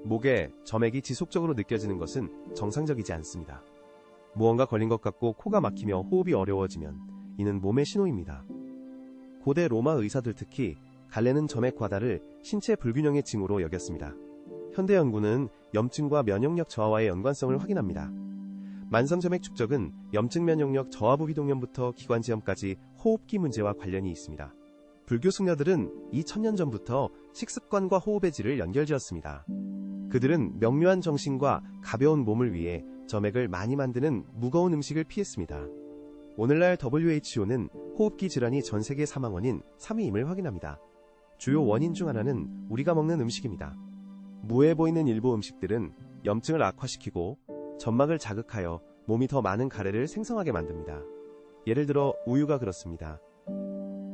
목에 점액이 지속적으로 느껴지는 것은 정상적이지 않습니다. 무언가 걸린 것 같고 코가 막히며 호흡이 어려워지면 이는 몸의 신호입니다. 고대 로마 의사들 특히 갈래는 점액 과다를 신체 불균형의 징후로 여겼습니다. 현대 연구는 염증과 면역력 저하와의 연관성을 확인합니다. 만성점액 축적은 염증 면역력 저하부 비동염부터 기관지염까지 호흡기 문제와 관련이 있습니다. 불교 승려들은 2000년 전부터 식습관과 호흡의 질을 연결지었습니다. 그들은 명료한 정신과 가벼운 몸을 위해 점액을 많이 만드는 무거운 음식을 피했습니다. 오늘날 WHO는 호흡기 질환이 전 세계 사망 원인 3위임을 확인합니다. 주요 원인 중 하나는 우리가 먹는 음식입니다. 무해 보이는 일부 음식들은 염증을 악화시키고 점막을 자극하여 몸이 더 많은 가래를 생성하게 만듭니다. 예를 들어 우유가 그렇습니다.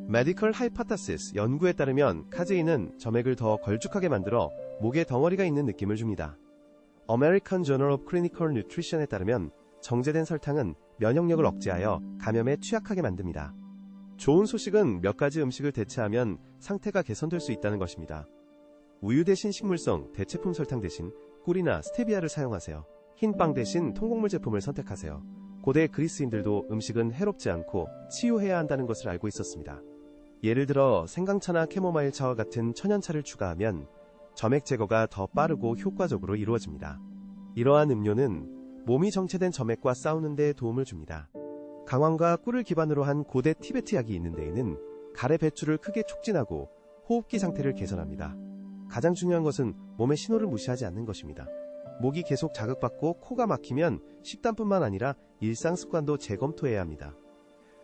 메디컬 하이파타시스 연구에 따르면 카제인은 점액을 더 걸쭉하게 만들어 목에 덩어리가 있는 느낌을 줍니다. American Journal of Clinical Nutrition에 따르면 정제된 설탕은 면역력을 억제하여 감염에 취약하게 만듭니다. 좋은 소식은 몇 가지 음식을 대체하면 상태가 개선될 수 있다는 것입니다. 우유 대신 식물성, 대체품 설탕 대신 꿀이나 스테비아를 사용하세요. 흰빵 대신 통곡물 제품을 선택하세요. 고대 그리스인들도 음식은 해롭지 않고 치유해야 한다는 것을 알고 있었습니다. 예를 들어 생강차나 캐모마일 차와 같은 천연차를 추가하면 점액 제거가 더 빠르고 효과적으로 이루어집니다. 이러한 음료는 몸이 정체된 점액과 싸우는 데 도움을 줍니다. 강황과 꿀을 기반으로 한 고대 티베트 약이 있는 데에는 가래 배출을 크게 촉진하고 호흡기 상태를 개선합니다. 가장 중요한 것은 몸의 신호를 무시하지 않는 것입니다. 목이 계속 자극받고 코가 막히면 식단뿐만 아니라 일상 습관도 재검토해야 합니다.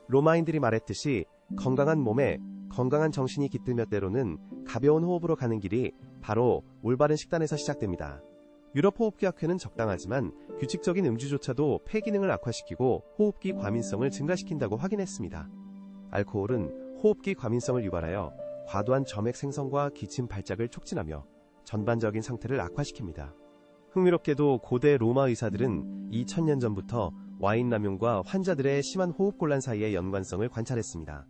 로마인들이 말했듯이 건강한 몸에 건강한 정신이 깃들며 때로는 가벼운 호흡으로 가는 길이 바로 올바른 식단에서 시작됩니다. 유럽 호흡기학회는 적당하지만 규칙적인 음주조차도 폐 기능을 악화시키고 호흡기 과민성을 증가시킨다고 확인했습니다. 알코올은 호흡기 과민성을 유발하여 과도한 점액 생성과 기침 발작을 촉진하며 전반적인 상태를 악화시킵니다. 흥미롭게도 고대 로마 의사들은 2000년 전부터 와인 남용과 환자들의 심한 호흡곤란 사이의 연관성을 관찰했습니다.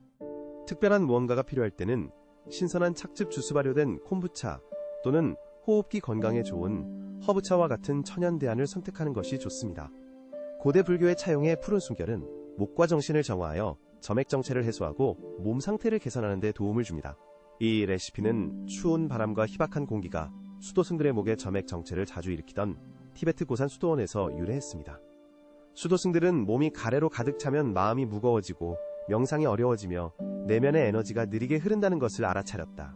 특별한 무언가가 필요할 때는 신선한 착즙 주스 발효된 콤부차 또는 호흡기 건강에 좋은 허브차와 같은 천연 대안을 선택하는 것이 좋습니다. 고대 불교의 차용의 푸른 숨결은 목과 정신을 정화하여 점액 정체를 해소하고 몸 상태를 개선하는 데 도움을 줍니다. 이 레시피는 추운 바람과 희박한 공기가 수도승들의 목에 점액 정체를 자주 일으키던 티베트 고산 수도원에서 유래했습니다. 수도승들은 몸이 가래로 가득 차면 마음이 무거워지고 명상이 어려워지며 내면의 에너지가 느리게 흐른다는 것을 알아차렸다.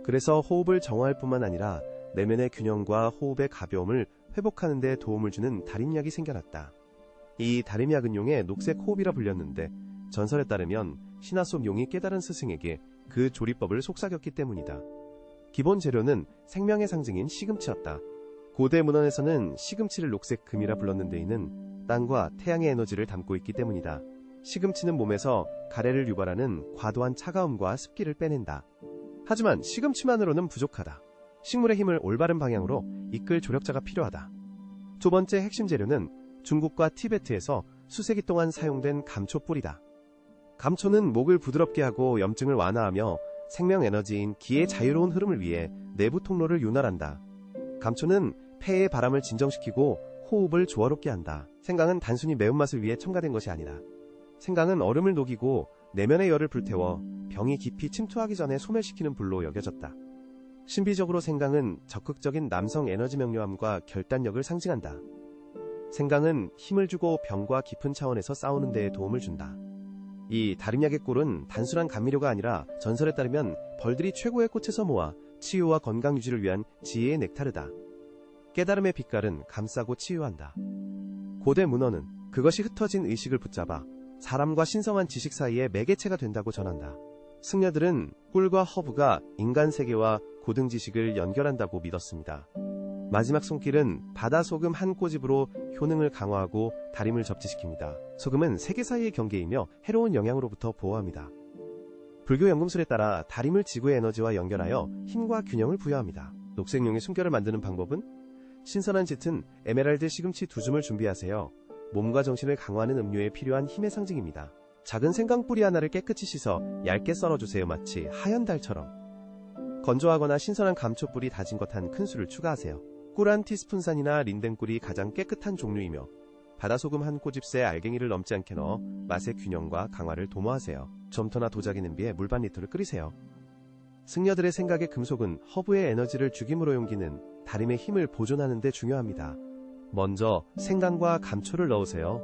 그래서 호흡을 정화할 뿐만 아니라 내면의 균형과 호흡의 가벼움을 회복하는 데 도움을 주는 다림약이 생겨났다. 이 다림약은 용의 녹색 호흡이라 불렸는데 전설에 따르면 신화 속 용이 깨달은 스승에게 그 조리법을 속삭였기 때문이다. 기본 재료는 생명의 상징인 시금치였다. 고대 문헌에서는 시금치를 녹색 금이라 불렀는데 이는 땅과 태양의 에너지를 담고 있기 때문이다. 시금치는 몸에서 가래를 유발하는 과도한 차가움과 습기를 빼낸다. 하지만 시금치만으로는 부족하다. 식물의 힘을 올바른 방향으로 이끌 조력자가 필요하다. 두 번째 핵심 재료는 중국과 티베트에서 수세기 동안 사용된 감초뿌리다. 감초는 목을 부드럽게 하고 염증을 완화하며 생명 에너지인 기의 자유로운 흐름을 위해 내부 통로를 윤활한다. 감초는 폐의 바람을 진정시키고 호흡을 조화롭게 한다. 생강은 단순히 매운맛을 위해 첨가된 것이 아니다. 생강은 얼음을 녹이고 내면의 열을 불태워 병이 깊이 침투하기 전에 소멸시키는 불로 여겨졌다. 신비적으로 생강은 적극적인 남성 에너지 명료함과 결단력을 상징한다. 생강은 힘을 주고 병과 깊은 차원에서 싸우는 데에 도움을 준다. 이 다림약의 꿀은 단순한 감미료가 아니라 전설에 따르면 벌들이 최고의 꽃에서 모아 치유와 건강 유지를 위한 지혜의 넥타르다. 깨달음의 빛깔은 감싸고 치유한다. 고대 문헌은 그것이 흩어진 의식을 붙잡아 사람과 신성한 지식 사이의 매개체가 된다고 전한다. 승려들은 꿀과 허브가 인간 세계와 고등 지식을 연결한다고 믿었습니다. 마지막 손길은 바다 소금 한 꼬집으로 효능을 강화하고 다림을 접지시킵니다. 소금은 세계 사이의 경계이며 해로운 영향으로부터 보호합니다. 불교 연금술에 따라 다림을 지구의 에너지와 연결하여 힘과 균형을 부여합니다. 녹색용의 숨결을 만드는 방법은 신선한 짙은 에메랄드 시금치 2줌을 준비하세요. 몸과 정신을 강화하는 음료에 필요한 힘의 상징입니다. 작은 생강 뿌리 하나를 깨끗이 씻어 얇게 썰어주세요. 마치 하얀 달처럼. 건조하거나 신선한 감초뿌리 다진 것 한 큰술을 추가하세요. 꿀 한 티스푼산이나 린덴꿀이 가장 깨끗한 종류이며 바다소금 한 꼬집새 알갱이를 넘지 않게 넣어 맛의 균형과 강화를 도모하세요. 점토나 도자기 냄비에 물 반 리터를 끓이세요. 승려들의 생각에 금속은 허브의 에너지를 죽임으로 옮기는 다림의 힘을 보존하는 데 중요합니다. 먼저 생강과 감초를 넣으세요.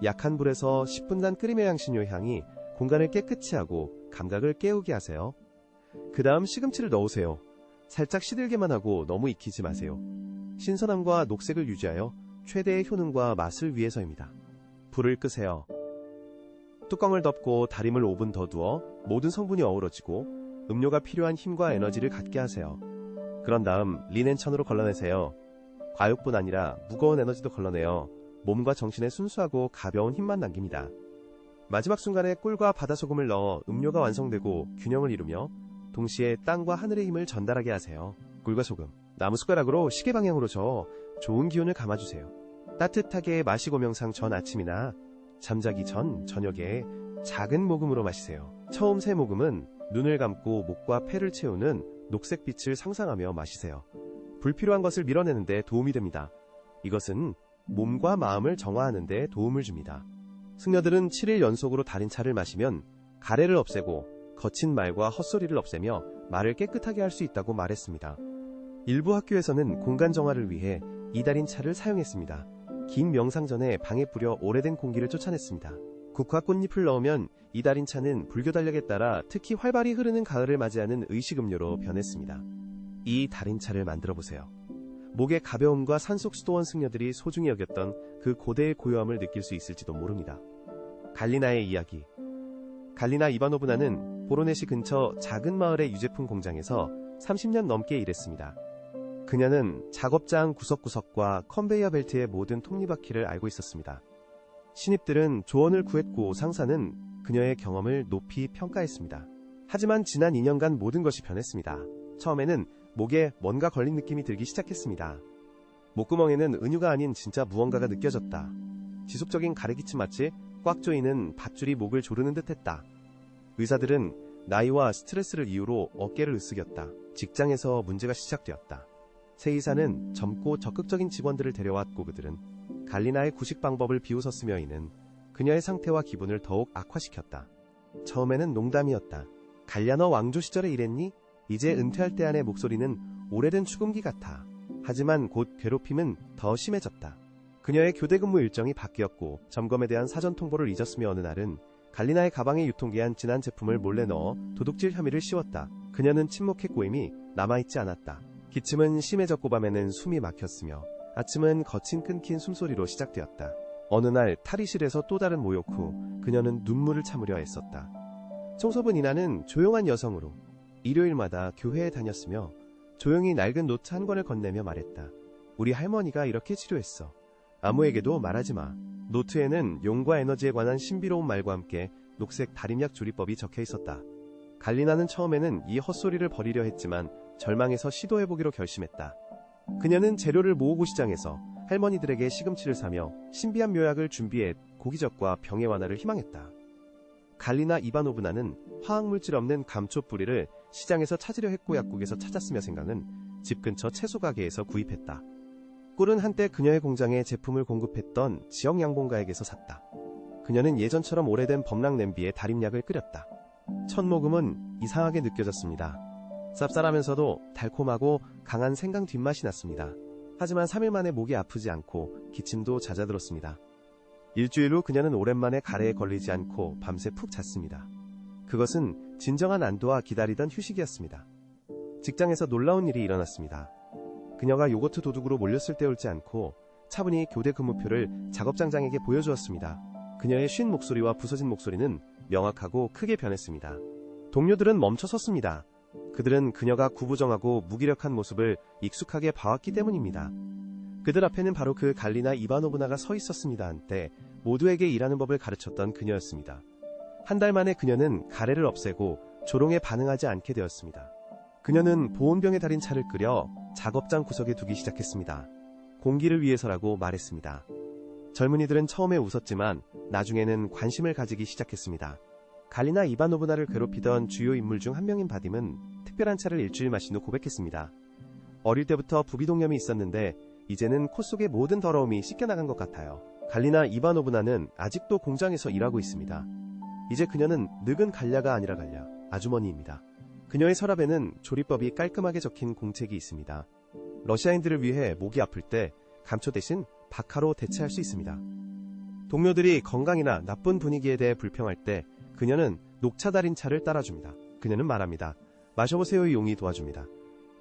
약한 불에서 10분간 끓이며 향신료 향이 공간을 깨끗이 하고 감각을 깨우게 하세요. 그 다음 시금치를 넣으세요. 살짝 시들게만 하고 너무 익히지 마세요. 신선함과 녹색을 유지하여 최대의 효능과 맛을 위해서입니다. 불을 끄세요. 뚜껑을 덮고 다림을 5분 더 두어 모든 성분이 어우러지고 음료가 필요한 힘과 에너지를 갖게 하세요. 그런 다음 린앤천으로 걸러내세요. 과육뿐 아니라 무거운 에너지도 걸러내어 몸과 정신에 순수하고 가벼운 힘만 남깁니다. 마지막 순간에 꿀과 바다소금을 넣어 음료가 완성되고 균형을 이루며 동시에 땅과 하늘의 힘을 전달하게 하세요. 꿀과 소금, 나무숟가락으로 시계 방향으로 저어 좋은 기운을 감아주세요. 따뜻하게 마시고 명상 전 아침이나 잠자기 전 저녁에 작은 모금으로 마시세요. 처음 세 모금은 눈을 감고 목과 폐를 채우는 녹색 빛을 상상하며 마시세요. 불필요한 것을 밀어내는 데 도움이 됩니다. 이것은 몸과 마음을 정화하는 데 도움을 줍니다. 승려들은 7일 연속으로 달인 차를 마시면 가래를 없애고 거친 말과 헛소리를 없애며 말을 깨끗하게 할 수 있다고 말했습니다. 일부 학교에서는 공간 정화를 위해 이달인 차를 사용했습니다. 긴 명상 전에 방에 뿌려 오래된 공기를 쫓아냈습니다. 국화 꽃잎을 넣으면 이달인 차는 불교 달력에 따라 특히 활발히 흐르는 가을을 맞이하는 의식음료로 변했습니다. 이 달인차를 만들어 보세요. 목의 가벼움과 산속 수도원 승려들이 소중히 여겼던 그 고대의 고요함을 느낄 수 있을지도 모릅니다. 갈리나의 이야기. 갈리나 이바노브나는 보로네시 근처 작은 마을의 유제품 공장에서 30년 넘게 일했습니다. 그녀는 작업장 구석구석과 컨베이어 벨트의 모든 톱니바퀴를 알고 있었습니다. 신입들은 조언을 구했고 상사는 그녀의 경험을 높이 평가했습니다. 하지만 지난 2년간 모든 것이 변했습니다. 처음에는 목에 뭔가 걸린 느낌이 들기 시작했습니다. 목구멍에는 은유가 아닌 진짜 무언가가 느껴졌다. 지속적인 가래기침 마치 꽉 조이는 밧줄이 목을 조르는 듯했다. 의사들은 나이와 스트레스를 이유로 어깨를 으쓱였다. 직장에서 문제가 시작되었다. 새 의사는 젊고 적극적인 직원들을 데려왔고 그들은 갈리나의 구식 방법을 비웃었으며 이는 그녀의 상태와 기분을 더욱 악화시켰다. 처음에는 농담이었다. 갈리나 왕조 시절에 일했니? 이제 은퇴할 때 안의 목소리는 오래된 추금기 같아. 하지만 곧 괴롭힘은 더 심해졌다. 그녀의 교대 근무 일정이 바뀌었고 점검에 대한 사전 통보를 잊었으며 어느 날은 갈리나의 가방에 유통기한 지난 제품을 몰래 넣어 도둑질 혐의를 씌웠다. 그녀는 침묵했고 이미 남아있지 않았다. 기침은 심해졌고 밤에는 숨이 막혔으며 아침은 거친 끊긴 숨소리로 시작되었다. 어느 날 탈의실에서 또 다른 모욕 후 그녀는 눈물을 참으려 애썼다. 청소부 니나는 조용한 여성으로 일요일마다 교회에 다녔으며 조용히 낡은 노트 한 권을 건네며 말했다. 우리 할머니가 이렇게 치료했어. 아무에게도 말하지 마. 노트에는 용과 에너지에 관한 신비로운 말과 함께 녹색 다림약 조리법이 적혀 있었다. 갈리나는 처음에는 이 헛소리를 버리려 했지만 절망해서 시도해보기로 결심했다. 그녀는 재료를 모으고 시장에서 할머니들에게 시금치를 사며 신비한 묘약을 준비해 고기적과 병의 완화를 희망했다. 갈리나 이바노브나는 화학물질 없는 감초 뿌리를 시장에서 찾으려 했고 약국에서 찾았으며 생강은 집 근처 채소 가게에서 구입했다. 꿀은 한때 그녀의 공장에 제품을 공급했던 지역 양봉가에게서 샀다. 그녀는 예전처럼 오래된 범랑 냄비에 다림약을 끓였다. 첫 모금은 이상하게 느껴졌습니다. 쌉쌀하면서도 달콤하고 강한 생강 뒷맛이 났습니다. 하지만 3일 만에 목이 아프지 않고 기침도 잦아들었습니다. 일주일 후 그녀는 오랜만에 가래에 걸리지 않고 밤새 푹 잤습니다. 그것은 진정한 안도와 기다리던 휴식이었습니다. 직장에서 놀라운 일이 일어났습니다. 그녀가 요거트 도둑으로 몰렸을 때 울지 않고 차분히 교대 근무표를 작업장장에게 보여주었습니다. 그녀의 쉰 목소리와 부서진 목소리는 명확하고 크게 변했습니다. 동료들은 멈춰섰습니다. 그들은 그녀가 구부정하고 무기력한 모습을 익숙하게 봐왔기 때문입니다. 그들 앞에는 바로 그 갈리나 이바노브나가 서 있었습니다. 한때 모두에게 일하는 법을 가르쳤던 그녀였습니다. 한 달 만에 그녀는 가래를 없애고 조롱에 반응하지 않게 되었습니다. 그녀는 보온병에 달인 차를 끓여 작업장 구석에 두기 시작했습니다. 공기를 위해서라고 말했습니다. 젊은이들은 처음에 웃었지만 나중에는 관심을 가지기 시작했습니다. 갈리나 이바노브나를 괴롭히던 주요 인물 중 한 명인 바딤은 특별한 차를 일주일 마신 후 고백했습니다. 어릴 때부터 부비동염이 있었는데 이제는 코 속의 모든 더러움이 씻겨나간 것 같아요. 갈리나 이바노브나는 아직도 공장에서 일하고 있습니다. 이제 그녀는 늙은 갈랴가 아니라 갈랴, 아주머니입니다. 그녀의 서랍에는 조리법이 깔끔하게 적힌 공책이 있습니다. 러시아인들을 위해 목이 아플 때 감초 대신 박하로 대체할 수 있습니다. 동료들이 건강이나 나쁜 분위기에 대해 불평할 때 그녀는 녹차 달인 차를 따라줍니다. 그녀는 말합니다. 마셔보세요의 용이 도와줍니다.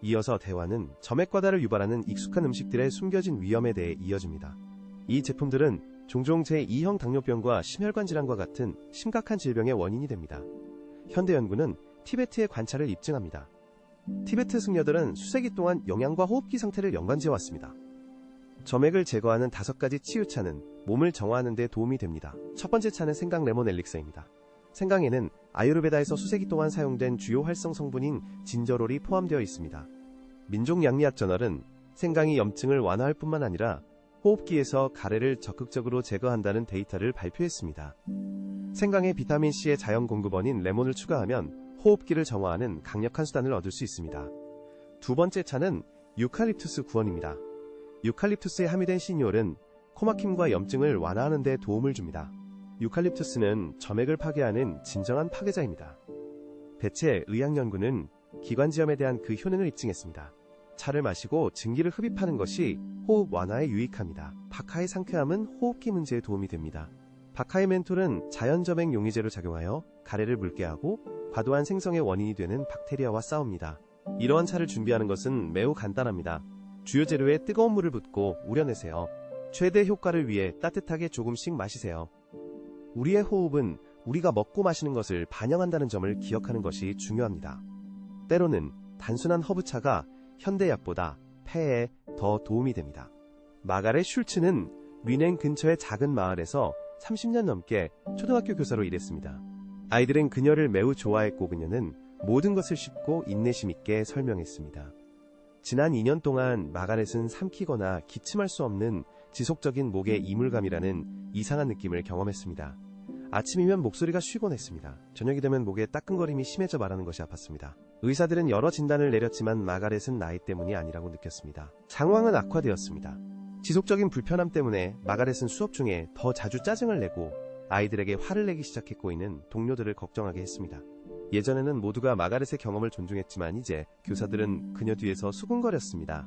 이어서 대화는 점액과다를 유발하는 익숙한 음식들의 숨겨진 위험에 대해 이어집니다. 이 제품들은 종종 제2형 당뇨병과 심혈관 질환과 같은 심각한 질병의 원인이 됩니다. 현대 연구는 티베트의 관찰을 입증합니다. 티베트 승려들은 수세기 동안 영양과 호흡기 상태를 연관지어왔습니다. 점액을 제거하는 5가지 치유차는 몸을 정화하는 데 도움이 됩니다. 첫 번째 차는 생강 레몬 엘릭서입니다. 생강에는 아유르베다에서 수세기 동안 사용된 주요 활성 성분인 진저롤이 포함되어 있습니다. 민족양리학저널은 생강이 염증을 완화할 뿐만 아니라 호흡기에서 가래를 적극적으로 제거한다는 데이터를 발표했습니다. 생강에 비타민C의 자연 공급원인 레몬을 추가하면 호흡기를 정화하는 강력한 수단을 얻을 수 있습니다. 두 번째 차는 유칼립투스 구원입니다. 유칼립투스에 함유된 시니올은 코막힘과 염증을 완화하는 데 도움을 줍니다. 유칼립투스는 점액을 파괴하는 진정한 파괴자입니다. 대체 의학연구는 기관지염에 대한 그 효능을 입증했습니다. 차를 마시고 증기를 흡입하는 것이 호흡 완화에 유익합니다. 바카의 상쾌함은 호흡기 문제에 도움이 됩니다. 바카의 멘톨은 자연점액 용의제로 작용하여 가래를 묽게 하고 과도한 생성의 원인이 되는 박테리아와 싸웁니다. 이러한 차를 준비하는 것은 매우 간단합니다. 주요 재료에 뜨거운 물을 붓고 우려내세요. 최대 효과를 위해 따뜻하게 조금씩 마시세요. 우리의 호흡은 우리가 먹고 마시는 것을 반영한다는 점을 기억하는 것이 중요합니다. 때로는 단순한 허브차가 현대약보다 폐에 더 도움이 됩니다. 마가렛 슐츠는 뮌헨 근처의 작은 마을에서 30년 넘게 초등학교 교사로 일했습니다. 아이들은 그녀를 매우 좋아했고 그녀는 모든 것을 쉽고 인내심 있게 설명했습니다. 지난 2년 동안 마가렛은 삼키거나 기침할 수 없는 지속적인 목의 이물감이라는 이상한 느낌을 경험했습니다. 아침이면 목소리가 쉬곤 했습니다. 저녁이 되면 목에 따끔거림이 심해져 말하는 것이 아팠습니다. 의사들은 여러 진단을 내렸지만 마가렛은 나이 때문이 아니라고 느꼈습니다. 상황은 악화되었습니다. 지속적인 불편함 때문에 마가렛은 수업 중에 더 자주 짜증을 내고 아이들에게 화를 내기 시작했고 이는 동료들을 걱정하게 했습니다. 예전에는 모두가 마가렛의 경험을 존중했지만 이제 교사들은 그녀 뒤에서 수군거렸습니다.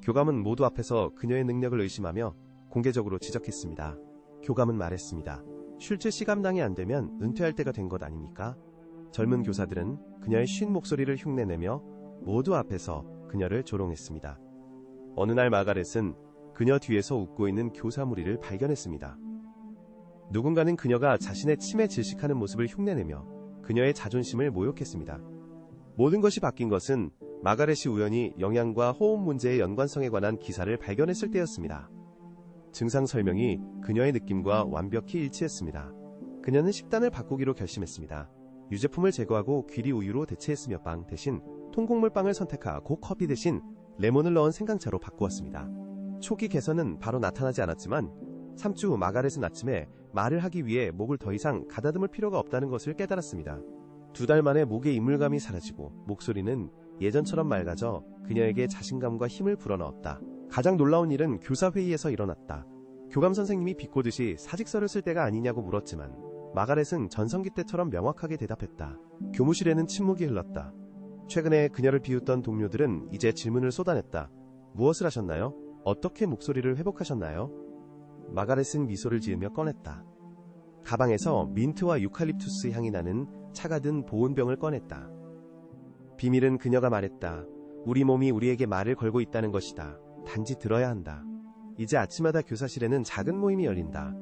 교감은 모두 앞에서 그녀의 능력을 의심하며 공개적으로 지적했습니다. 교감은 말했습니다. 슐츠 시감당이 안 되면 은퇴할 때가 된 것 아닙니까? 젊은 교사들은 그녀의 쉰 목소리를 흉내내며 모두 앞에서 그녀를 조롱했습니다. 어느 날 마가렛은 그녀 뒤에서 웃고 있는 교사 무리를 발견했습니다. 누군가는 그녀가 자신의 침에 질식하는 모습을 흉내내며 그녀의 자존심을 모욕했습니다. 모든 것이 바뀐 것은 마가렛이 우연히 영양과 호흡 문제의 연관성에 관한 기사를 발견했을 때였습니다. 증상 설명이 그녀의 느낌과 완벽히 일치했습니다. 그녀는 식단을 바꾸기로 결심했습니다. 유제품을 제거하고 귀리 우유로 대체했으며 빵 대신 통곡물 빵을 선택하고 커피 대신 레몬을 넣은 생강차로 바꾸었습니다. 초기 개선은 바로 나타나지 않았지만 3주 후 마가렛은 아침에 말을 하기 위해 목을 더 이상 가다듬을 필요가 없다는 것을 깨달았습니다. 2달 만에 목의 이물감이 사라지고 목소리는 예전처럼 맑아져 그녀에게 자신감과 힘을 불어넣었다. 가장 놀라운 일은 교사회의에서 일어났다. 교감 선생님이 비꼬듯이 사직서를 쓸 때가 아니냐고 물었지만 마가렛은 전성기 때처럼 명확하게 대답했다. 교무실에는 침묵이 흘렀다. 최근에 그녀를 비웃던 동료들은 이제 질문을 쏟아냈다. 무엇을 하셨나요? 어떻게 목소리를 회복하셨나요? 마가렛은 미소를 지으며 꺼냈다. 가방에서 민트와 유칼립투스 향이 나는 차가 든 보온병을 꺼냈다. 비밀은 그녀가 말했다. 우리 몸이 우리에게 말을 걸고 있다는 것이다. 단지 들어야 한다. 이제 아침마다 교사실에는 작은 모임이 열린다.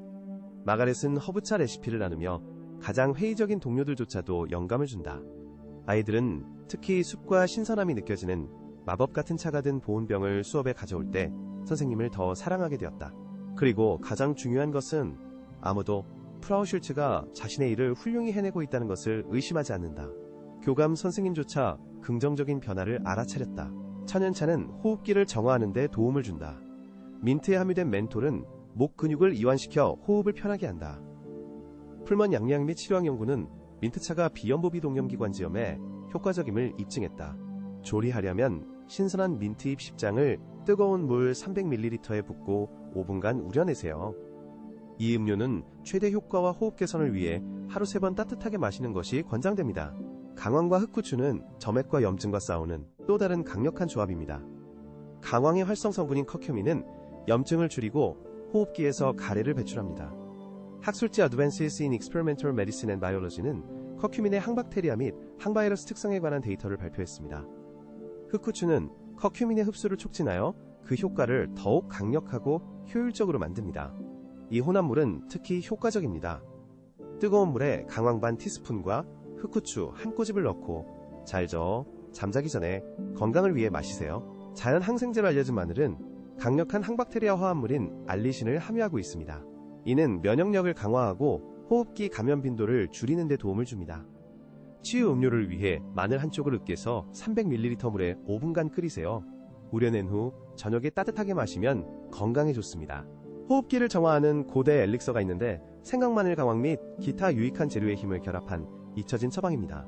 마가렛은 허브차 레시피를 나누며 가장 회의적인 동료들조차도 영감을 준다. 아이들은 특히 숲과 신선함이 느껴지는 마법 같은 차가 든 보온병을 수업에 가져올 때 선생님을 더 사랑하게 되었다. 그리고 가장 중요한 것은 아무도 프라우 슐츠가 자신의 일을 훌륭히 해내고 있다는 것을 의심하지 않는다. 교감 선생님조차 긍정적인 변화를 알아차렸다. 천연차는 호흡기를 정화하는 데 도움을 준다. 민트에 함유된 멘톨은 목 근육을 이완시켜 호흡을 편하게 한다. 풀먼 양리학 및 치료학 연구는 민트차가 비연보비 동염기관지염에 효과적임을 입증했다. 조리하려면 신선한 민트잎 10장을 뜨거운 물 300ml에 붓고 5분간 우려내세요. 이 음료는 최대 효과와 호흡 개선을 위해 하루 3번 따뜻하게 마시는 것이 권장됩니다. 강황과 흑후추는 점액과 염증과 싸우는 또 다른 강력한 조합입니다. 강황의 활성 성분인 커큐민은 염증을 줄이고 호흡기에서 가래를 배출합니다. 학술지 Advances in Experimental Medicine and Biology는 커큐민의 항박테리아 및 항바이러스 특성에 관한 데이터를 발표했습니다. 흑후추는 커큐민의 흡수를 촉진하여 그 효과를 더욱 강력하고 효율적으로 만듭니다. 이 혼합물은 특히 효과적입니다. 뜨거운 물에 강황 반 티스푼과 흑후추 한 꼬집을 넣고 잘 저어 잠자기 전에 건강을 위해 마시세요. 자연 항생제로 알려진 마늘은 강력한 항박테리아 화합물인 알리신을 함유하고 있습니다. 이는 면역력을 강화하고 호흡기 감염 빈도를 줄이는 데 도움을 줍니다. 치유 음료를 위해 마늘 한쪽을 으깨서 300ml 물에 5분간 끓이세요. 우려낸 후 저녁에 따뜻하게 마시면 건강에 좋습니다. 호흡기를 정화하는 고대 엘릭서가 있는데 생강마늘 강황 및 기타 유익한 재료의 힘을 결합한 잊혀진 처방입니다.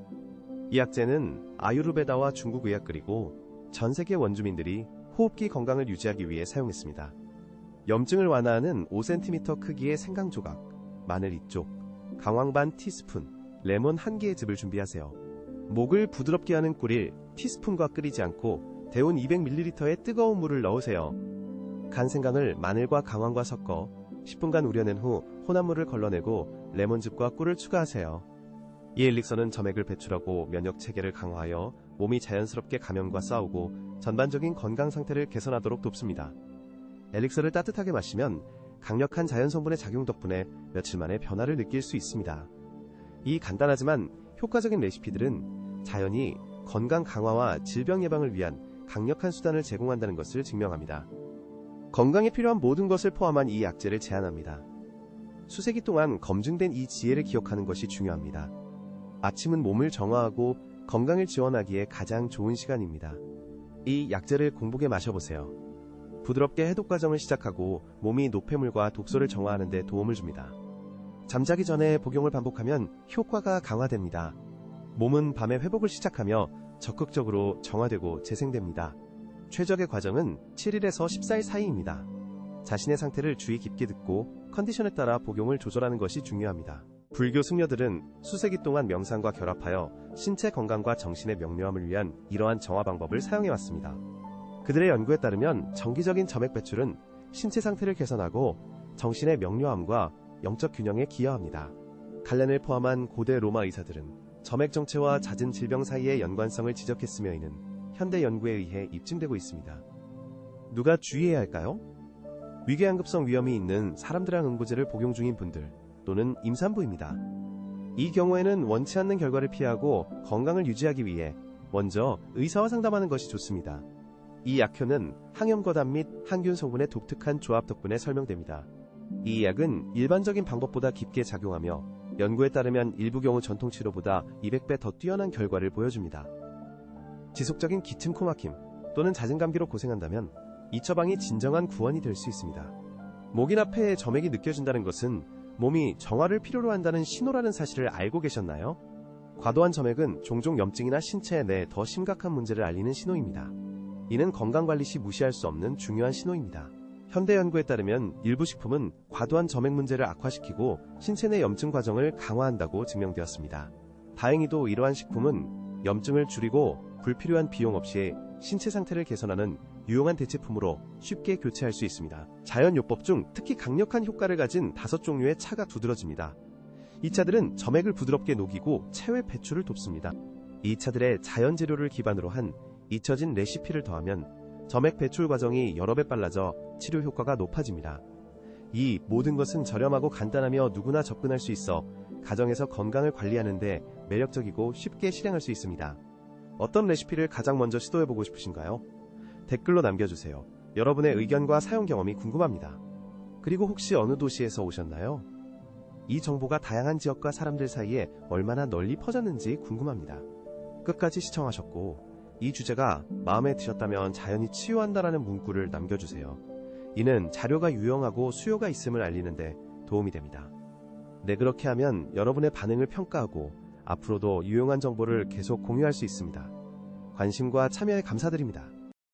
이 약재는 아유르베다와 중국 의학 그리고 전 세계 원주민들이 호흡기 건강을 유지하기 위해 사용했습니다. 염증을 완화하는 5cm 크기의 생강 조각, 마늘 2쪽, 강황 반 티스푼, 레몬 1개의 즙을 준비하세요. 목을 부드럽게 하는 꿀을 티스푼과 끓이지 않고 데운 200ml의 뜨거운 물을 넣으세요. 간 생강을 마늘과 강황과 섞어 10분간 우려낸 후 혼합물을 걸러내고 레몬즙과 꿀을 추가하세요. 이 엘릭서는 점액을 배출하고 면역 체계를 강화하여 몸이 자연스럽게 감염과 싸우고 전반적인 건강 상태를 개선하도록 돕습니다. 엘릭서를 따뜻하게 마시면 강력한 자연 성분의 작용 덕분에 며칠 만에 변화를 느낄 수 있습니다. 이 간단하지만 효과적인 레시피들은 자연이 건강 강화와 질병 예방을 위한 강력한 수단을 제공한다는 것을 증명합니다. 건강에 필요한 모든 것을 포함한 이 약재를 제안합니다. 수세기 동안 검증된 이 지혜를 기억하는 것이 중요합니다. 아침은 몸을 정화하고 건강을 지원하기에 가장 좋은 시간입니다. 이 약재를 공복에 마셔보세요. 부드럽게 해독 과정을 시작하고 몸이 노폐물과 독소를 정화하는 데 도움을 줍니다. 잠자기 전에 복용을 반복하면 효과가 강화됩니다. 몸은 밤에 회복을 시작하며 적극적으로 정화되고 재생됩니다. 최적의 과정은 7일에서 14일 사이입니다. 자신의 상태를 주의 깊게 듣고 컨디션에 따라 복용을 조절하는 것이 중요합니다. 불교 승려들은 수세기 동안 명상과 결합하여 신체 건강과 정신의 명료함을 위한 이러한 정화 방법을 사용해왔습니다. 그들의 연구에 따르면 정기적인 점액 배출은 신체 상태를 개선하고 정신의 명료함과 영적 균형에 기여합니다. 갈렌을 포함한 고대 로마 의사들은 점액 정체와 잦은 질병 사이의 연관성을 지적했으며 이는 현대 연구에 의해 입증되고 있습니다. 누가 주의해야 할까요? 위궤양급성 위험이 있는 사람들랑 응고제를 복용 중인 분들 또는 임산부입니다. 이 경우에는 원치 않는 결과를 피하고 건강을 유지하기 위해 먼저 의사와 상담하는 것이 좋습니다. 이 약효는 항염거담 및 항균 성분의 독특한 조합 덕분에 설명됩니다. 이 약은 일반적인 방법보다 깊게 작용하며 연구에 따르면 일부 경우 전통치료보다 200배 더 뛰어난 결과를 보여줍니다. 지속적인 기침 코막힘 또는 잦은 감기로 고생한다면 이 처방이 진정한 구원이 될 수 있습니다. 목이나 폐에 점액이 느껴진다는 것은 몸이 정화를 필요로 한다는 신호라는 사실을 알고 계셨나요? 과도한 점액은 종종 염증이나 신체 내 더 심각한 문제를 알리는 신호입니다. 이는 건강관리 시 무시할 수 없는 중요한 신호입니다. 현대 연구에 따르면 일부 식품은 과도한 점액 문제를 악화시키고 신체 내 염증 과정을 강화한다고 증명되었습니다. 다행히도 이러한 식품은 염증을 줄이고 불필요한 비용 없이 신체 상태를 개선하는 유용한 대체품으로 쉽게 교체할 수 있습니다. 자연요법 중 특히 강력한 효과를 가진 5종류의 차가 두드러집니다. 이 차들은 점액을 부드럽게 녹이고 체외 배출을 돕습니다. 이 차들의 자연 재료를 기반으로 한 잊혀진 레시피를 더하면 점액 배출 과정이 여러 배 빨라져 치료 효과가 높아집니다. 이 모든 것은 저렴하고 간단하며 누구나 접근할 수 있어 가정에서 건강을 관리하는데 매력적이고 쉽게 실행할 수 있습니다. 어떤 레시피를 가장 먼저 시도해보고 싶으신가요? 댓글로 남겨주세요. 여러분의 의견과 사용 경험이 궁금합니다. 그리고 혹시 어느 도시에서 오셨나요? 이 정보가 다양한 지역과 사람들 사이에 얼마나 널리 퍼졌는지 궁금합니다. 끝까지 시청하셨고 이 주제가 마음에 드셨다면 자연히 치유한다라는 문구를 남겨주세요. 이는 자료가 유용하고 수요가 있음을 알리는데 도움이 됩니다. 네, 그렇게 하면 여러분의 반응을 평가하고 앞으로도 유용한 정보를 계속 공유할 수 있습니다. 관심과 참여에 감사드립니다.